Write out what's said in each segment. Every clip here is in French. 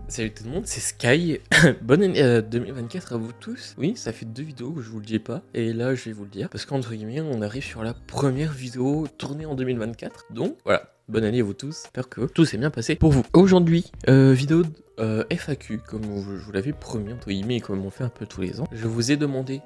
Salut tout le monde, c'est Sky. Bonne année 2024 à vous tous. Oui, ça fait 2 vidéos que je vous le dis pas, et là je vais vous le dire, parce qu'entre guillemets, on arrive sur la première vidéo tournée en 2024. Donc voilà, bonne année à vous tous. J'espère que tout s'est bien passé pour vous. Aujourd'hui, vidéo FAQ, comme je vous l'avais promis, entre guillemets, et comme on fait un peu tous les ans. Je vous ai demandé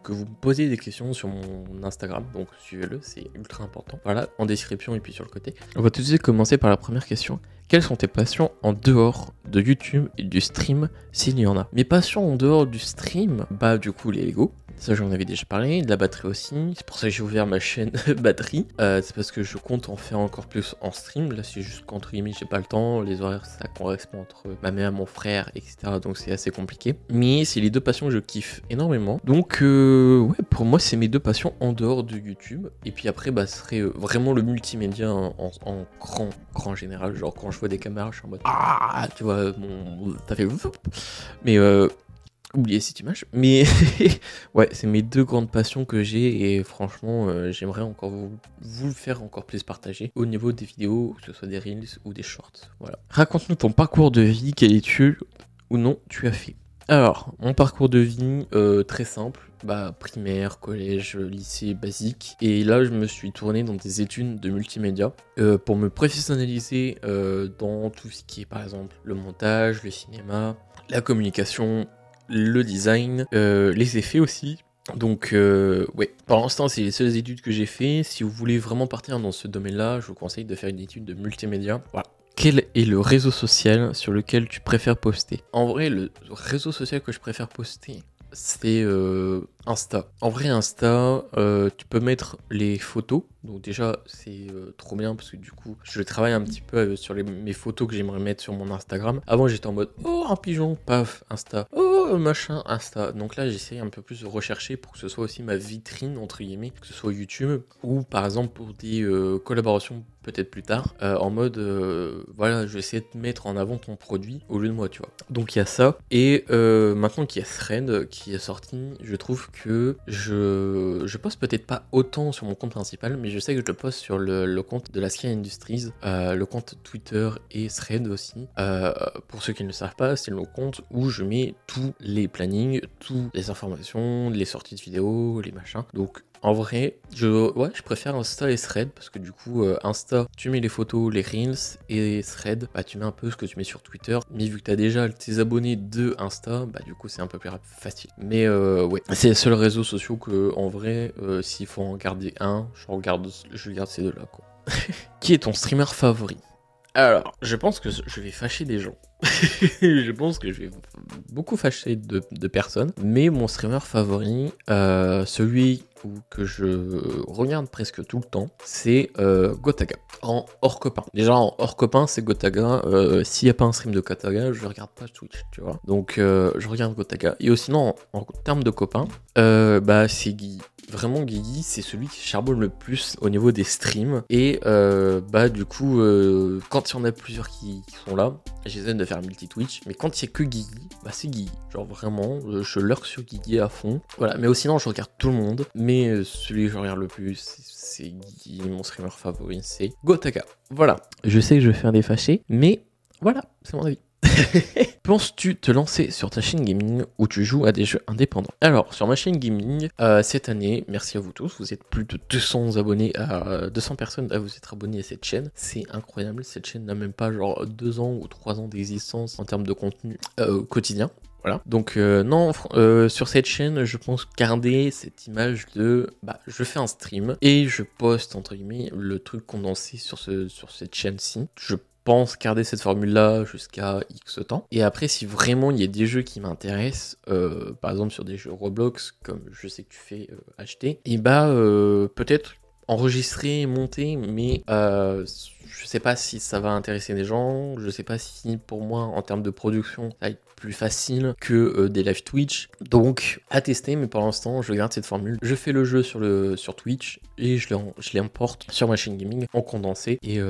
que vous me posiez des questions sur mon Instagram, donc suivez-le, c'est ultra important. Voilà, en description et puis sur le côté. On va tout de suite commencer par la première question. Quelles sont tes passions en dehors de YouTube et du stream, s'il y en a? Mes passions en dehors du stream, bah du coup les Lego, ça j'en avais déjà parlé, de la batterie aussi, c'est pour ça que j'ai ouvert ma chaîne batterie, c'est parce que je compte en faire encore plus en stream, là c'est juste qu'entre guillemets j'ai pas le temps, les horaires ça correspond entre ma mère, mon frère, etc. Donc c'est assez compliqué, mais c'est les deux passions que je kiffe énormément, donc ouais, pour moi c'est mes deux passions en dehors de YouTube, et puis après bah ce serait vraiment le multimédia en grand général, genre quand je vois des caméras je suis en mode ah, tu vois, t'as fait mais oubliez cette image, mais ouais, c'est mes deux grandes passions que j'ai, et franchement j'aimerais encore vous le faire encore plus partager au niveau des vidéos, que ce soit des reels ou des shorts. Voilà, raconte-nous ton parcours de vie, quelle étude ou non tu as fait. Alors, mon parcours de vie, très simple, bah primaire, collège, lycée, basique. Et là, je me suis tourné dans des études de multimédia pour me professionnaliser dans tout ce qui est, par exemple, le montage, le cinéma, la communication, le design, les effets aussi. Donc ouais, pour l'instant c'est les seules études que j'ai fait. Si vous voulez vraiment partir dans ce domaine-là, je vous conseille de faire une étude de multimédia. Voilà. Quel est le réseau social sur lequel tu préfères poster? En vrai, le réseau social que je préfère poster, c'est Insta. En vrai, Insta, tu peux mettre les photos. Donc déjà, c'est trop bien parce que du coup, je travaille un petit peu sur mes photos que j'aimerais mettre sur mon Instagram. Avant, j'étais en mode « Oh, un pigeon, paf, Insta. Oh, machin, Insta. » Donc là, j'essaie un peu plus de rechercher pour que ce soit aussi ma vitrine, entre guillemets, que ce soit YouTube ou par exemple pour des collaborations peut-être plus tard, en mode voilà, je vais essayer de mettre en avant ton produit au lieu de moi, tu vois. Donc il y a ça, et maintenant qu'il y a Thread qui est sorti, je trouve que je poste peut-être pas autant sur mon compte principal, mais je sais que je le poste sur le compte de la Sky Industries, le compte Twitter et Thread aussi. Pour ceux qui ne le savent pas, c'est le compte où je mets tous les plannings, toutes les informations, les sorties de vidéos, les machins. Donc en vrai, je préfère Insta et Thread parce que du coup, Insta, tu mets les photos, les reels, et Thread, bah tu mets un peu ce que tu mets sur Twitter. Mais vu que tu as déjà tes abonnés de Insta, bah du coup, c'est un peu plus facile. Mais ouais, c'est les seuls réseaux sociaux que, en vrai, s'il faut en garder un, je garde ces deux-là, quoi. Qui est ton streamer favori? Alors, je pense que je vais fâcher des gens. Je pense que je vais beaucoup fâcher de personnes. Mais mon streamer favori, celui que je regarde presque tout le temps, c'est Gotaga. En hors copain. Déjà, en hors copain, c'est Gotaga. S'il n'y a pas un stream de Gotaga, je regarde pas Twitch, tu vois. Donc, je regarde Gotaga. Et sinon, en termes de copains, bah, c'est Guigui. Vraiment, Guigui, c'est celui qui charbonne le plus au niveau des streams. Et bah du coup, quand il y en a plusieurs qui sont là, j'essaie de faire multi-Twitch. Mais quand il n'y a que Guigui, bah c'est Guigui. Genre vraiment, je lurk sur Guigui à fond. Voilà, mais sinon, je regarde tout le monde. Mais celui que je regarde le plus, c'est Guigui. Mon streamer favori, c'est Gotaga. Voilà, je sais que je vais faire des fâchés, mais voilà, c'est mon avis. Penses-tu te lancer sur ta chaîne gaming où tu joues à des jeux indépendants? Alors, sur ma chaîne gaming, cette année, merci à vous tous, vous êtes plus de 200 abonnés, 200 personnes à vous être abonnés à cette chaîne. C'est incroyable, cette chaîne n'a même pas genre 2 ans ou 3 ans d'existence en termes de contenu quotidien. Voilà. Donc non, sur cette chaîne, je pense garder cette image de bah je fais un stream et je poste entre guillemets le truc condensé sur cette chaîne-ci. Je pense garder cette formule-là jusqu'à X temps. Et après, si vraiment il y a des jeux qui m'intéressent, par exemple sur des jeux Roblox, comme je sais que tu fais acheter, et bah peut-être enregistrer, monter, mais je sais pas si ça va intéresser des gens, je sais pas si pour moi en termes de production ça va être plus facile que des live Twitch, donc à tester, mais pour l'instant je garde cette formule. Je fais le jeu sur Twitch et je l'importe sur ma chaîne gaming en condensé, et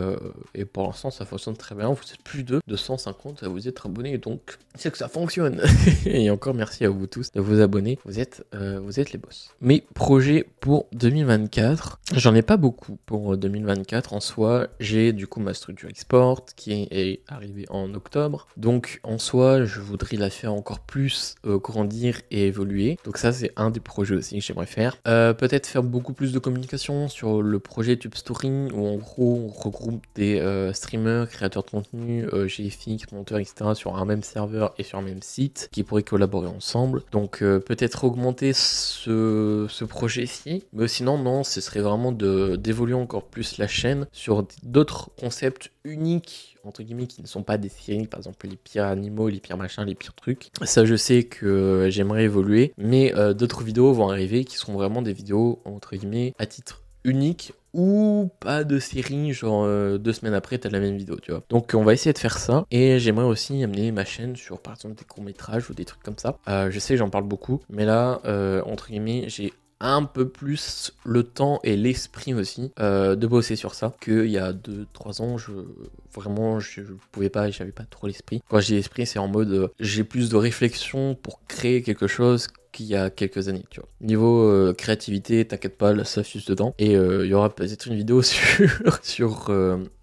pour l'instant ça fonctionne très bien. Vous êtes plus de 250 à vous être abonnés, donc c'est que ça fonctionne. Et encore merci à vous tous de vous abonner, vous êtes les boss. Mes projets pour 2024, J'en ai pas beaucoup pour 2024 en soi. J'ai du coup ma structure export qui est arrivée en octobre. Donc en soi, je voudrais la faire encore plus grandir et évoluer. Donc ça, c'est un des projets aussi que j'aimerais faire. Peut-être faire beaucoup plus de communication sur le projet TubeStory où en gros, on regroupe des streamers, créateurs de contenu, GFX, monteurs, etc. sur un même serveur et sur un même site qui pourraient collaborer ensemble. Donc peut-être augmenter ce projet-ci. Mais sinon, non, ce serait vraiment d'évoluer encore plus la chaîne sur d'autres concepts uniques, entre guillemets, qui ne sont pas des séries, par exemple les pires animaux, les pires machins, les pires trucs. Ça, je sais que j'aimerais évoluer, mais d'autres vidéos vont arriver qui seront vraiment des vidéos, entre guillemets, à titre unique, ou pas de série, genre 2 semaines après t'as la même vidéo, tu vois. Donc on va essayer de faire ça, et j'aimerais aussi amener ma chaîne sur par exemple des courts-métrages ou des trucs comme ça. Je sais que j'en parle beaucoup, mais là, entre guillemets, j'ai un peu plus le temps et l'esprit aussi de bosser sur ça qu'il y a 2-3 ans. Vraiment je pouvais pas, j'avais pas trop l'esprit. Quand j'ai l'esprit, c'est en mode j'ai plus de réflexion pour créer quelque chose qu'il y a quelques années, tu vois. Niveau créativité, t'inquiète pas, là ça fuse dedans. Et il y aura peut-être une vidéo sur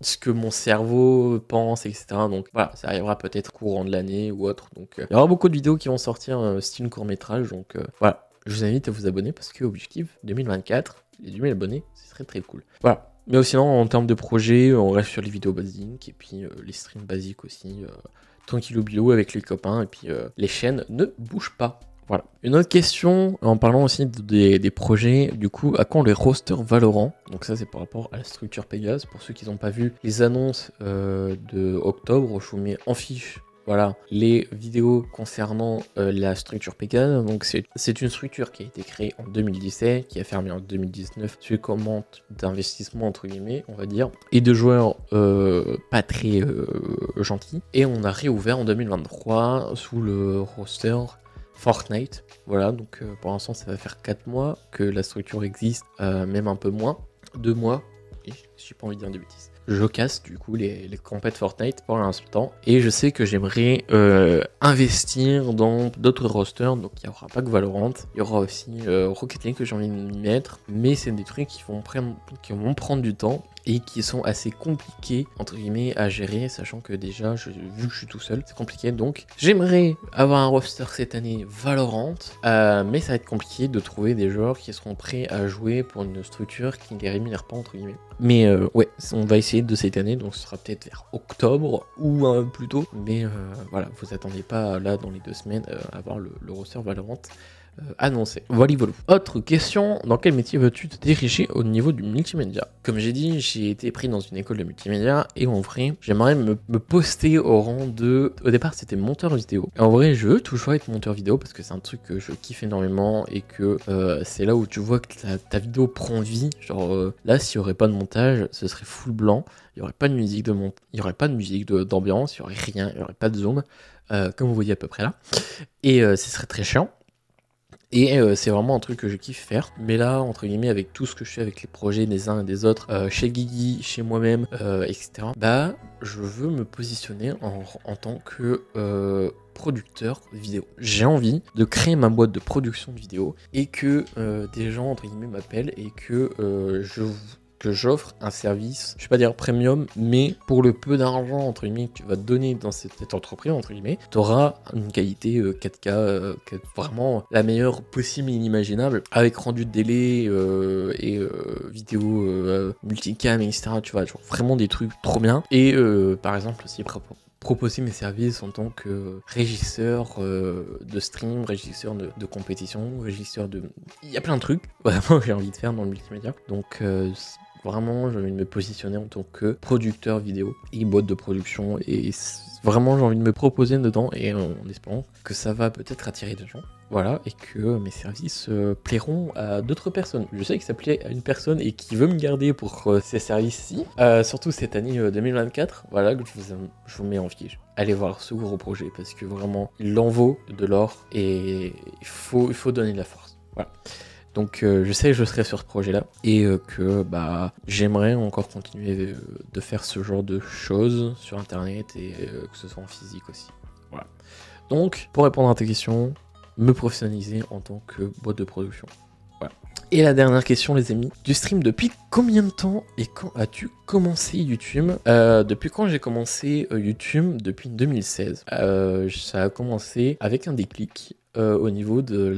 ce que mon cerveau pense, etc. Donc voilà, ça arrivera peut-être courant de l'année ou autre. Donc il y aura beaucoup de vidéos qui vont sortir style court-métrage. Donc voilà. Je vous invite à vous abonner parce que objectif 2024, les 2000 abonnés, ce serait très cool. Voilà. Mais sinon, en termes de projet, on reste sur les vidéos basiques et puis les streams basiques aussi. Tranquillou bilou avec les copains et puis les chaînes ne bougent pas. Voilà. Une autre question, en parlant aussi des projets, du coup, à quand les rosters Valorant? Donc ça, c'est par rapport à la structure Pégase. Pour ceux qui n'ont pas vu les annonces de octobre, je vous mets en fiche. Voilà, les vidéos concernant la structure Pégase. Donc c'est une structure qui a été créée en 2017, qui a fermé en 2019, sur commande d'investissement entre guillemets, on va dire, et de joueurs pas très gentils. Et on a réouvert en 2023 sous le roster Fortnite. Voilà, donc pour l'instant ça va faire 4 mois que la structure existe, même un peu moins, 2 mois, et j'ai pas envie de dire de bêtises. Je casse du coup les compètes Fortnite pour l'instant et je sais que j'aimerais investir dans d'autres rosters, donc il n'y aura pas que Valorant, il y aura aussi Rocket League que j'ai envie de m'y mettre, mais c'est des trucs qui vont prendre du temps et qui sont assez compliqués entre guillemets à gérer, sachant que déjà vu que je suis tout seul, c'est compliqué. Donc j'aimerais avoir un roster cette année Valorant, mais ça va être compliqué de trouver des joueurs qui seront prêts à jouer pour une structure qui ne les rémunère pas entre guillemets. Mais ouais, on va essayer de cette année, donc ce sera peut-être vers octobre ou plus tôt, mais voilà, vous attendez pas là dans les 2 semaines à avoir le roster Valorant annoncé. Voilà. Autre question, dans quel métier veux-tu te diriger au niveau du multimédia? Comme j'ai dit, j'ai été pris dans une école de multimédia et en vrai, j'aimerais me poster au rang de... Au départ, c'était monteur vidéo. Et en vrai, je veux toujours être monteur vidéo parce que c'est un truc que je kiffe énormément et que c'est là où tu vois que ta vidéo prend vie. Genre là, s'il n'y aurait pas de montage, ce serait full blanc. Il n'y aurait pas de musique il y aurait pas de musique d'ambiance, il n'y aurait rien, il n'y aurait pas de zoom, comme vous voyez à peu près là. Et ce serait très chiant. Et c'est vraiment un truc que je kiffe faire. Mais là, entre guillemets, avec tout ce que je fais avec les projets des uns et des autres, chez Guigui, chez moi-même, etc., bah, je veux me positionner en tant que producteur vidéo. J'ai envie de créer ma boîte de production de vidéo et que des gens, entre guillemets, m'appellent et que j'offre un service, je vais pas dire premium, mais pour le peu d'argent entre guillemets que tu vas te donner dans cette entreprise entre guillemets, tu auras une qualité 4K, vraiment la meilleure possible et inimaginable, avec rendu de délai et vidéo multicam, etc. Tu vois, genre vraiment des trucs trop bien. Et par exemple aussi proposer mes services en tant que régisseur de stream, régisseur de compétition, régisseur de... Il y a plein de trucs, vraiment, j'ai envie de faire dans le multimédia. Donc, vraiment, j'ai envie de me positionner en tant que producteur vidéo et boîte de production. Et vraiment, j'ai envie de me proposer dedans et en espérant que ça va peut-être attirer des gens. Voilà, et que mes services plairont à d'autres personnes. Je sais que ça plaît à une personne et qui veut me garder pour ces services-ci, surtout cette année 2024. Voilà, que je vous mets en fiche. Allez voir ce gros projet parce que vraiment, il en vaut de l'or et il faut donner de la force. Voilà. Donc je sais que je serai sur ce projet-là et que bah, j'aimerais encore continuer de faire ce genre de choses sur Internet et que ce soit en physique aussi. Voilà. Donc, pour répondre à ta question, me professionnaliser en tant que boîte de production. Voilà. Et la dernière question, les amis, tu stream depuis combien de temps et quand as-tu commencé YouTube? Depuis quand j'ai commencé YouTube? Depuis 2016. Ça a commencé avec un déclic. Au niveau de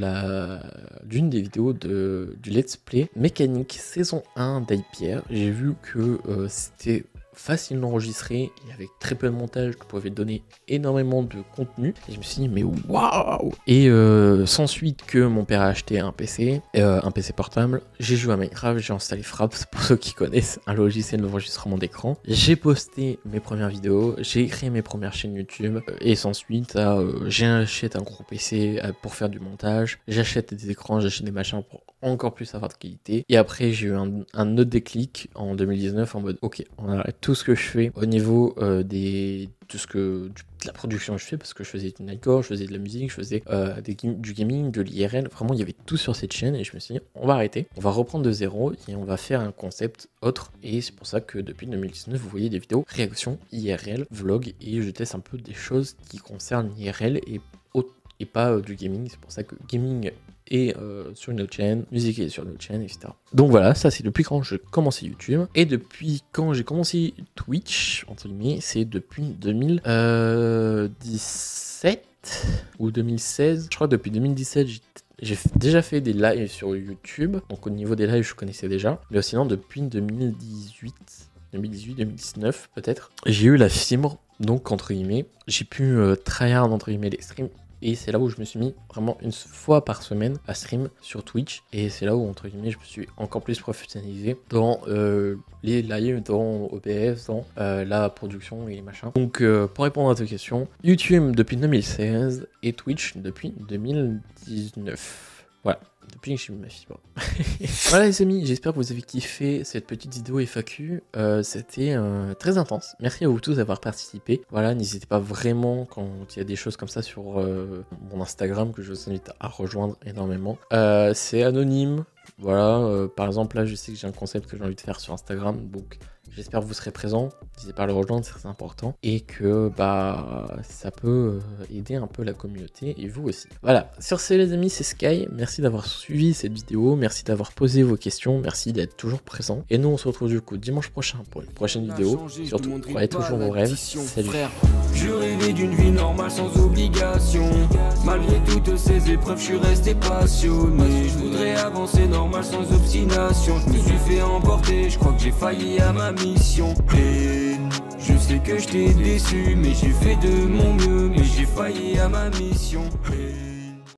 d'une des vidéos du Let's Play Mécanique saison 1 d'Hypierre. J'ai vu que c'était facile d'enregistrer et avec très peu de montage, que pouvait donner énormément de contenu. Et je me suis dit, mais waouh! Et sans suite que mon père a acheté un PC portable. J'ai joué à Minecraft, j'ai installé Fraps, pour ceux qui connaissent, un logiciel d'enregistrement d'écran. J'ai posté mes premières vidéos, j'ai créé mes premières chaînes YouTube. Et sans suite, j'achète un gros PC pour faire du montage. J'achète des écrans, j'achète des machins pour encore plus avoir de qualité. Et après, j'ai eu un autre déclic en 2019 en mode, ok, on arrête tout ce que je fais au niveau de la production que je fais, parce que je faisais du nightcore, je faisais de la musique, je faisais du gaming, de l'IRL, vraiment il y avait tout sur cette chaîne et je me suis dit on va arrêter, on va reprendre de zéro et on va faire un concept autre. Et c'est pour ça que depuis 2019 vous voyez des vidéos réactions IRL, vlog, et je teste un peu des choses qui concernent l'IRL et pas du gaming. C'est pour ça que gaming est sur une autre chaîne, musique est sur une autre chaîne, etc. Donc voilà, ça c'est depuis quand j'ai commencé YouTube. Et depuis quand j'ai commencé Twitch, entre guillemets, c'est depuis 2017 ou 2016. Je crois que depuis 2017, j'ai déjà fait des lives sur YouTube. Donc au niveau des lives, je connaissais déjà. Mais sinon, depuis 2018-2019 peut-être, j'ai eu la fibre. Donc entre guillemets, j'ai pu tryhard entre guillemets les streams. Et c'est là où je me suis mis vraiment une fois par semaine à stream sur Twitch. Et c'est là où, entre guillemets, je me suis encore plus professionnalisé dans les lives, dans OBS, dans la production et machin. Donc, pour répondre à ta question, YouTube depuis 2016 et Twitch depuis 2019. Voilà, depuis que j'ai mis ma fibre. Voilà les amis, j'espère que vous avez kiffé cette petite vidéo FAQ. C'était très intense. Merci à vous tous d'avoir participé. Voilà, n'hésitez pas vraiment quand il y a des choses comme ça sur mon Instagram, que je vous invite à rejoindre énormément. C'est anonyme. Voilà, par exemple là je sais que j'ai un concept que j'ai envie de faire sur Instagram, donc j'espère que vous serez présents, n'hésitez pas à le rejoindre, c'est très important, et que ça peut aider un peu la communauté et vous aussi. Voilà, sur ce les amis, c'est Sky, merci d'avoir suivi cette vidéo, merci d'avoir posé vos questions, merci d'être toujours présent, et nous on se retrouve du coup dimanche prochain pour une prochaine vidéo. Surtout, croyez toujours vos rêves, salut. Je rêvais d'une vie normale sans obligation. Malgré toutes ces épreuves, je suis resté passionné. Je voudrais avancer normal sans obstination. Je me suis fait emporter, je crois que j'ai failli à ma mission. Et je sais que je t'ai déçu, mais j'ai fait de mon mieux. Mais j'ai failli à ma mission.